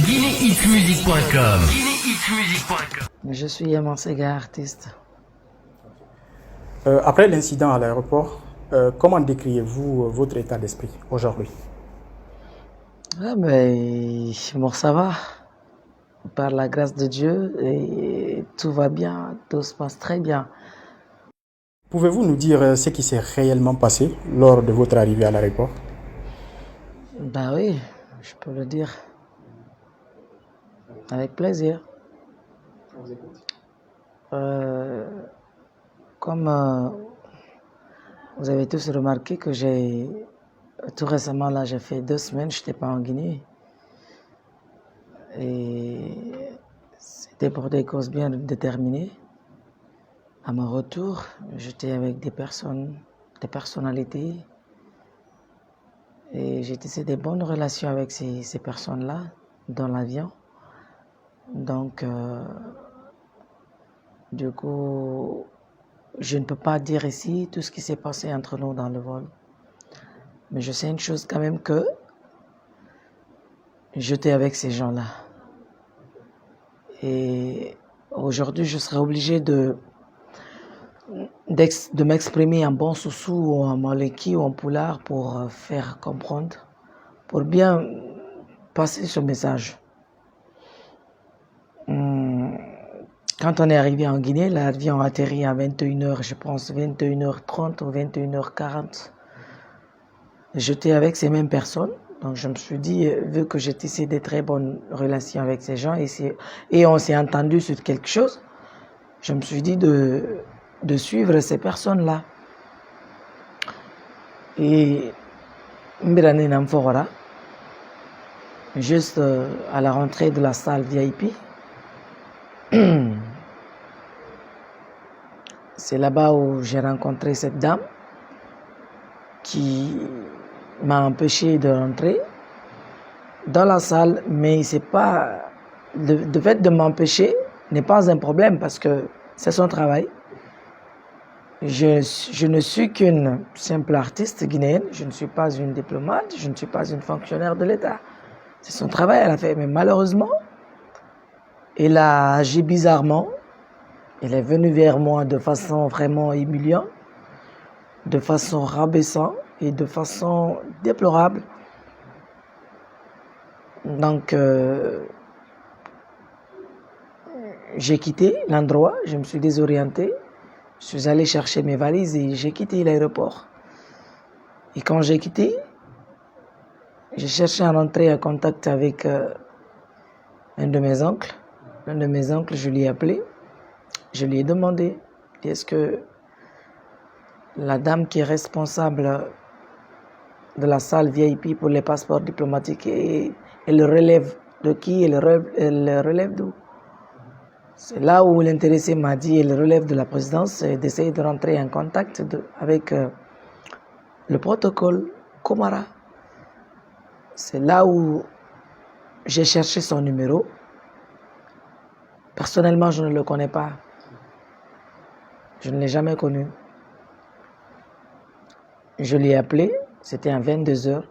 guinéhitsmusic.com. Je suis Yaman Sega, artiste. Après l'incident à l'aéroport, comment décrivez-vous votre état d'esprit aujourd'hui? Ah ben, bon, ça va. Par la grâce de Dieu, et tout va bien, tout se passe très bien. Pouvez-vous nous dire ce qui s'est réellement passé lors de votre arrivée à l'aéroport? Ben oui, je peux le dire. Avec plaisir. Euh, comme vous avez tous remarqué que tout récemment, là, j'ai fait 2 semaines, je n'étais pas en Guinée. Et c'était pour des causes bien déterminées. À mon retour, j'étais avec des personnalités, et j'ai tissé des bonnes relations avec ces personnes-là dans l'avion. Donc, du coup, je ne peux pas dire ici tout ce qui s'est passé entre nous dans le vol. Mais je sais une chose quand même, que j'étais avec ces gens-là. Et aujourd'hui, je serai obligé de m'exprimer en bon soussou ou en maleki ou en poulard pour faire comprendre, pour bien passer ce message. Quand on est arrivé en Guinée, l'avion a atterri à 21h, je pense 21h30 ou 21h40. J'étais avec ces mêmes personnes, donc je me suis dit, vu que j'ai tissé des très bonnes relations avec ces gens et on s'est entendu sur quelque chose, je me suis dit de suivre ces personnes-là. Et Mbirane Namfora, juste à la rentrée de la salle VIP, c'est là-bas où j'ai rencontré cette dame qui m'a empêché de rentrer dans la salle, mais c'est pas le fait de m'empêcher n'est pas un problème parce que c'est son travail. Je ne suis qu'une simple artiste guinéenne, je ne suis pas une diplomate, je ne suis pas une fonctionnaire de l'État. C'est son travail, elle a fait, mais malheureusement, elle a agi bizarrement. Elle est venue vers moi de façon vraiment humiliante, de façon rabaissante et de façon déplorable. Donc, j'ai quitté l'endroit, je me suis désorienté, je suis allé chercher mes valises et j'ai quitté l'aéroport. Et quand j'ai quitté, j'ai cherché à rentrer en contact avec un de mes oncles. Un de mes oncles, je lui ai appelé, je lui ai demandé, est-ce que la dame qui est responsable de la salle VIP pour les passeports diplomatiques, elle relève de qui? Elle relève d'où? C'est là où l'intéressé m'a dit, elle relève de la présidence, et d'essayer de rentrer en contact avec le protocole Komara. C'est là où j'ai cherché son numéro. Personnellement, je ne le connais pas. Je ne l'ai jamais connu. Je l'ai appelé, c'était à 22h,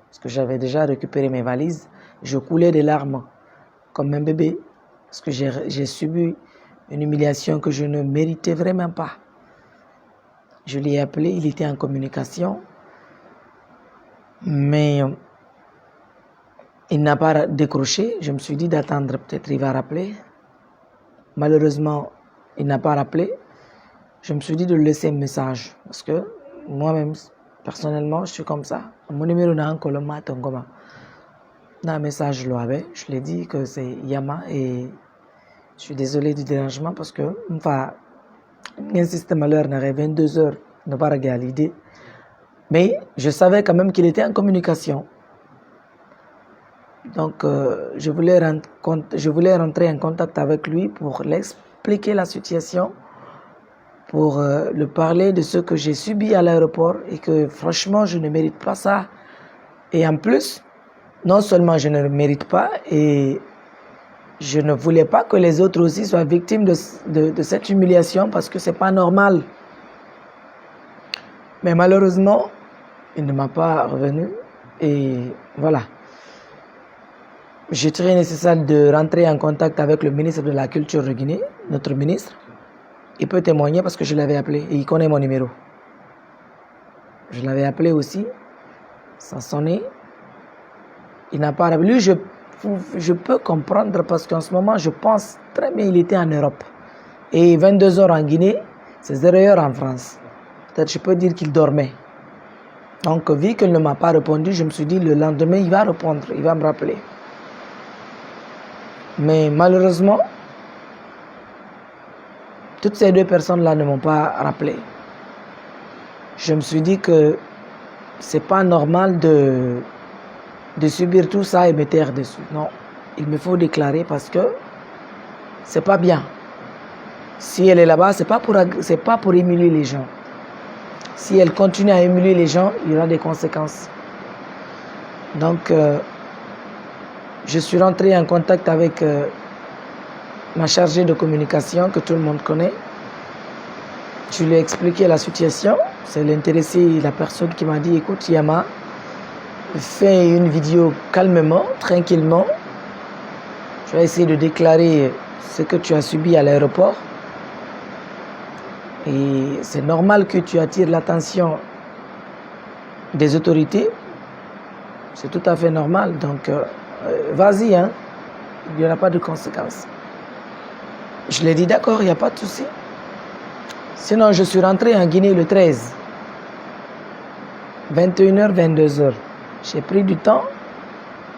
parce que j'avais déjà récupéré mes valises. Je coulais des larmes comme un bébé, parce que j'ai subi une humiliation que je ne méritais vraiment pas. Je l'ai appelé, il était en communication, mais il n'a pas décroché. Je me suis dit d'attendre, peut-être il va rappeler. Malheureusement, il n'a pas rappelé. Je me suis dit de laisser un message, parce que moi-même, personnellement, je suis comme ça. Mon numéro n'a encore le matin, comment? Dans un message, je l'ai dit que c'est Yama et je suis désolé du dérangement parce que, enfin, un système à l'heure n'arrive 22h, ne pas regarder l'idée. Mais je savais quand même qu'il était en communication. Donc, je voulais rentrer en contact avec lui pour lui expliquer la situation, pour lui parler de ce que j'ai subi à l'aéroport et que franchement, je ne mérite pas ça. Et en plus, non seulement je ne le mérite pas, et je ne voulais pas que les autres aussi soient victimes de cette humiliation parce que c'est pas normal. Mais malheureusement, il ne m'a pas revenu et voilà. j'ai trouvé nécessaire de rentrer en contact avec le ministre de la Culture de Guinée, notre ministre. Il peut témoigner parce que je l'avais appelé et il connaît mon numéro. Je l'avais appelé aussi, ça sonnait. Il n'a pas rappelé. Lui, je peux comprendre parce qu'en ce moment, je pense très bien il était en Europe. Et 22 heures en Guinée, c'est 0 heure en France. Peut-être je peux dire qu'il dormait. Donc, vu qu'il ne m'a pas répondu, je me suis dit le lendemain, il va répondre, il va me rappeler. Mais malheureusement, toutes ces deux personnes-là ne m'ont pas rappelé. Je me suis dit que c'est pas normal de subir tout ça et me taire dessus. Non, il me faut déclarer parce que c'est pas bien. Si elle est là-bas, c'est pas pour humilier les gens. Si elle continue à humilier les gens, il y aura des conséquences. Donc, je suis rentré en contact avec ma chargée de communication que tout le monde connaît. Je lui ai expliqué la situation. C'est l'intéressé, la personne qui m'a dit, écoute Yama, fais une vidéo calmement, tranquillement. Je vais essayer de déclarer ce que tu as subi à l'aéroport. Et c'est normal que tu attires l'attention des autorités. C'est tout à fait normal. Donc, vas-y, hein. Il n'y aura pas de conséquences. Je lui ai dit, d'accord, il n'y a pas de souci. Sinon, je suis rentré en Guinée le 13. 21h, 22h. J'ai pris du temps.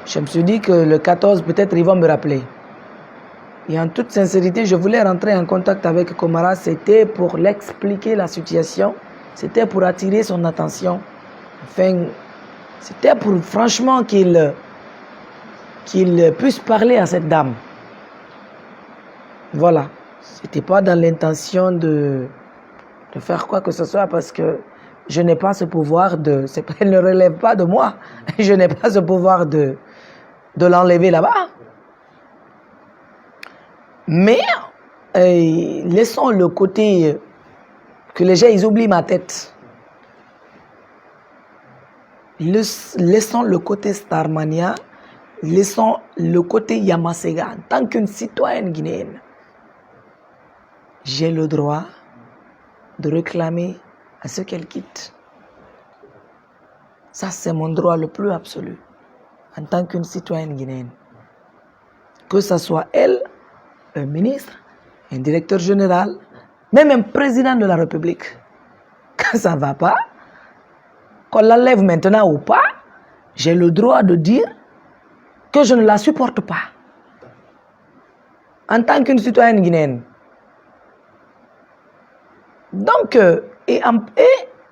Je me suis dit que le 14, peut-être, ils vont me rappeler. Et en toute sincérité, je voulais rentrer en contact avec Komara. C'était pour l'expliquer la situation. C'était pour attirer son attention. Enfin, c'était pour, franchement, qu'il puisse parler à cette dame. Voilà. C'était pas dans l'intention de faire quoi que ce soit parce que je n'ai pas ce pouvoir elle ne relève pas de moi. Je n'ai pas ce pouvoir de l'enlever là-bas. Mais laissons le côté que les gens ils oublient ma tête. Laissons le côté Starmania, laissons le côté Yamasega. En tant qu'une citoyenne guinéenne, j'ai le droit de réclamer à ce qu'elle quitte. Ça, c'est mon droit le plus absolu en tant qu'une citoyenne guinéenne. Que ce soit elle, un ministre, un directeur général, même un président de la République. Quand ça ne va pas, qu'on l'enlève maintenant ou pas, j'ai le droit de dire que je ne la supporte pas. En tant qu'une citoyenne guinéenne. Donc, et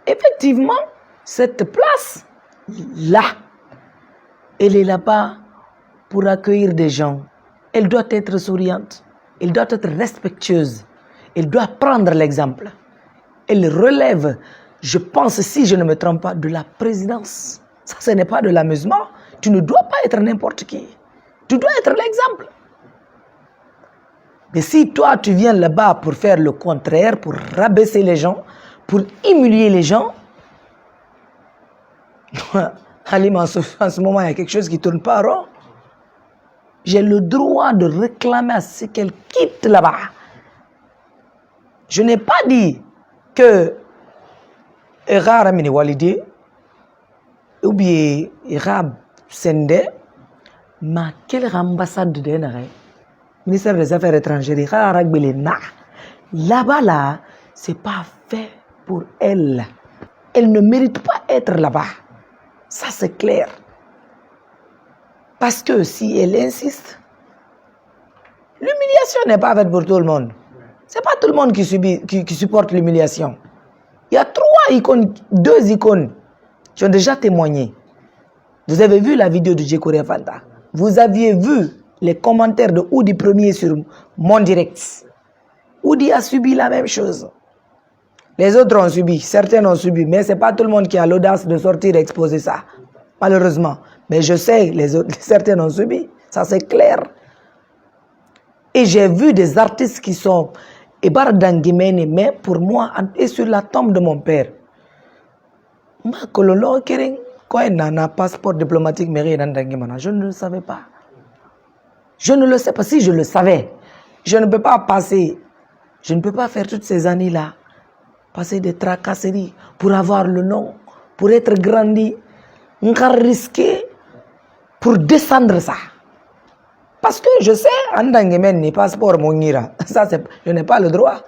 effectivement, cette place-là, elle est là-bas pour accueillir des gens. Elle doit être souriante, elle doit être respectueuse, elle doit prendre l'exemple. Elle relève, je pense, si je ne me trompe pas, de la présidence. Ça, ce n'est pas de l'amusement. Tu ne dois pas être n'importe qui. Tu dois être l'exemple. Mais si toi, tu viens là-bas pour faire le contraire, pour rabaisser les gens, pour humilier les gens, Halim, en ce moment, il y a quelque chose qui ne tourne pas rond. J'ai le droit de réclamer à ce qu'elle quitte là-bas. Je n'ai pas dit que Erard Mini Walidi ou bien Erard Sende, mais quelle ambassade de Dénaré, ministère des Affaires étrangères, là-bas, là, c'est pas fait pour elle. Elle ne mérite pas être là-bas. Ça, c'est clair. Parce que si elle insiste, l'humiliation n'est pas faite pour tout le monde. Ce n'est pas tout le monde qui supporte l'humiliation. Il y a 3 icônes, 2 icônes qui ont déjà témoigné. Vous avez vu la vidéo de Djekouré Fanta. Vous aviez vu les commentaires de Oudi Premier sur mon direct. Oudi a subi la même chose. Les autres ont subi, certains ont subi, mais ce n'est pas tout le monde qui a l'audace de sortir et exposer ça. Malheureusement. Mais je sais, certains ont subi. Ça, c'est clair. Et j'ai vu des artistes qui sont mais pour moi, et sur la tombe de mon père. Je ne le savais pas. Je ne le sais pas. Si je le savais, je ne peux pas faire toutes ces années-là, passer des tracasseries pour avoir le nom, pour être grandi, risquer pour descendre ça. Parce que je sais, en passeport monira, ça je n'ai pas le droit.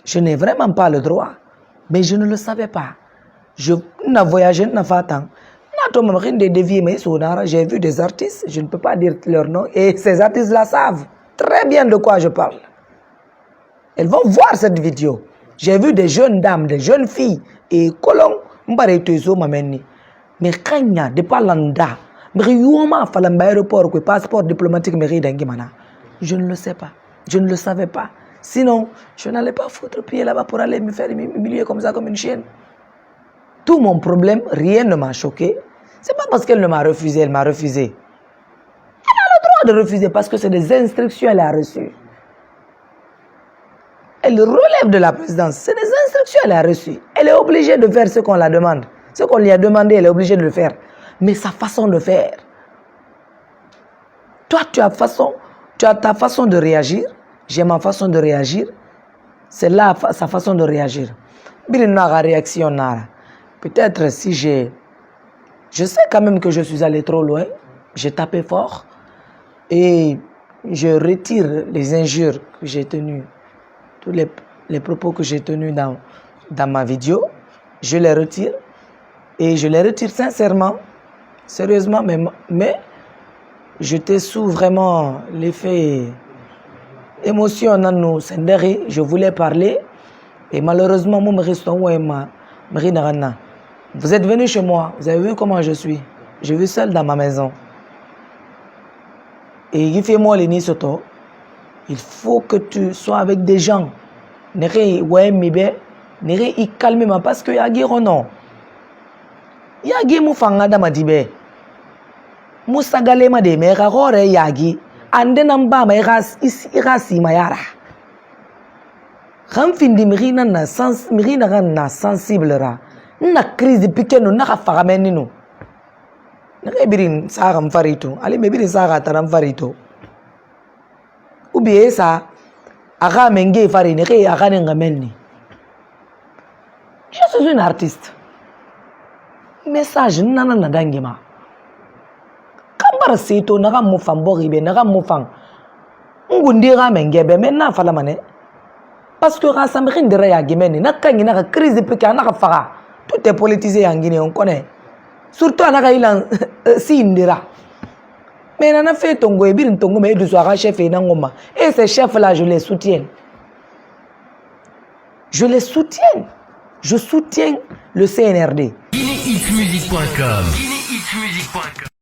Je n'ai vraiment pas le droit. Mais je ne le savais pas. Je n'ai voyagé, n'a pas tant. J'ai vu des artistes, je ne peux pas dire leur nom, et ces artistes-là savent très bien de quoi je parle. Elles vont voir cette vidéo. J'ai vu des jeunes dames, des jeunes filles, et colons, mais kanya de palanda, aéroport, passeport diplomatique, je ne le sais pas, je ne le savais pas. Sinon, je n'allais pas foutre pied là-bas pour aller me faire humilier comme ça, comme une chienne. Tout mon problème, rien ne m'a choqué. C'est pas parce qu'elle ne m'a refusé, elle m'a refusé. Elle a le droit de refuser parce que c'est des instructions qu'elle a reçues. Elle relève de la présidence. C'est des instructions qu'elle a reçues. Elle est obligée de faire ce qu'on la demande. Ce qu'on lui a demandé, elle est obligée de le faire. Mais sa façon de faire. Toi, tu as ta façon de réagir. J'ai ma façon de réagir. C'est là sa façon de réagir. Réaction. Peut-être si je sais quand même que je suis allé trop loin. J'ai tapé fort. Et je retire les injures que j'ai tenues. Tous les propos que j'ai tenus dans ma vidéo. Je les retire. Et je les retire sincèrement. Sérieusement. Mais j'étais sous vraiment l'effet émotion. Je voulais parler. Et malheureusement, moi, vous êtes venu chez moi, vous avez vu comment je suis. Je vis seul dans ma maison. Et il fait moi les nisoto. Il faut que tu sois avec des gens. Il calme parce que yagi rono. Yagi mufanga da madibe. Musagale ma de mera hore yagi. Ande namba ma irasi mayara. Ramfindi mirina na sensible ra. Na crise pikeno na fagameni no. Na birin sara mfarito. Ali me birin sara taram farito. Ubi esa aga menge fari ne ke aga ngamelni. Je suis une artiste. Message nana na dangima. Kambar seto na mufang boribe na mufang. Ngundira menge be menna fala mane. Parce que rassemble de ya gimeni na kangi na crise pika na faga. Tout est politisé en Guinée, on connaît. Surtout à la Sindira. Mais on a fait Tongo et Birin Tongo, mais du soir chef et Nangoma. Et ces chefs-là, je les soutiens. Je les soutiens. Je soutiens le CNRD.